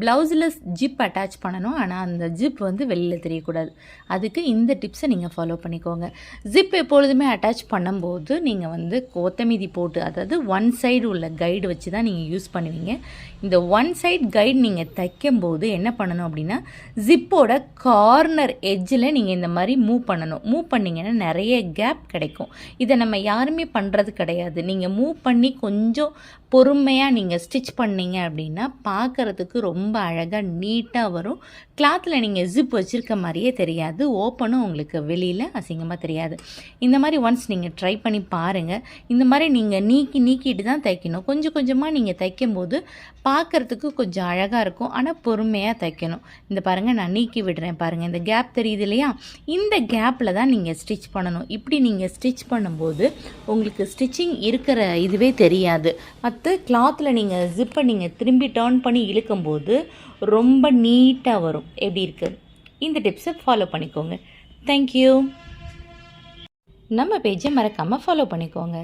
ப்ளவுஸில் zip attach பண்ணணும். ஆனால் அந்த ஜிப் வந்து வெளியில் தெரியக்கூடாது. அதுக்கு இந்த டிப்ஸை நீங்கள் ஃபாலோ பண்ணிக்கோங்க. ஜிப் எப்பொழுதுமே அட்டாச் பண்ணும்போது நீங்கள் வந்து கொத்தமீதி போட்டு, அதாவது ஒன் சைடு உள்ள கைடு வச்சு தான் நீங்கள் யூஸ் பண்ணுவீங்க. இந்த ஒன் சைடு கைடு நீங்கள் தைக்கும்போது என்ன பண்ணணும் அப்படின்னா, ஜிப்போட கார்னர் எட்ஜில் நீங்கள் இந்த மாதிரி மூவ் பண்ணணும். மூவ் பண்ணிங்கன்னா நிறைய கேப் கிடைக்கும். இதை நம்ம யாருமே பண்ணுறது கிடையாது. நீங்கள் மூவ் பண்ணி கொஞ்சம் பொறுமையாக நீங்கள் ஸ்டிச் பண்ணிங்க அப்படின்னா பார்க்குறதுக்கு ரொம்ப அழகாக நீட்டாக வரும். கிளாத்தில் நீங்கள் ஜிப் வச்சுருக்க மாதிரியே தெரியாது. ஓப்பனும் உங்களுக்கு வெளியில் அசிங்கமாக தெரியாது. இந்த மாதிரி ஒன்ஸ் நீங்கள் ட்ரை பண்ணி பாருங்கள். இந்த மாதிரி நீங்கள் நீக்கிட்டு தான் தைக்கணும். கொஞ்சம் கொஞ்சமாக நீங்கள் தைக்கும்போது பார்க்குறதுக்கு கொஞ்சம் அழகாக இருக்கும். ஆனால் பொறுமையாக தைக்கணும். இந்த பாருங்கள், நான் நீக்கி விடுறேன் பாருங்கள். இந்த கேப் தெரியுது இல்லையா? இந்த கேப்பில் தான் நீங்கள் ஸ்டிச் பண்ணணும். இப்படி நீங்கள் ஸ்டிச் பண்ணும்போது உங்களுக்கு ஸ்டிச்சிங் இருக்கிற இதுவே தெரியாது. மற்ற கிளாத்தில் நீங்கள் ஜிப்பை நீங்கள் திரும்பி டர்ன் பண்ணி இழுக்கும்போது ரொம்ப நீட்டாக வரும். எப்படி இருக்குது? இந்த டிப்ஸை ஃபாலோ பண்ணிக்கோங்க. தேங்க்யூ. நம்ம பேஜை மறக்காமல் ஃபாலோ பண்ணிக்கோங்க.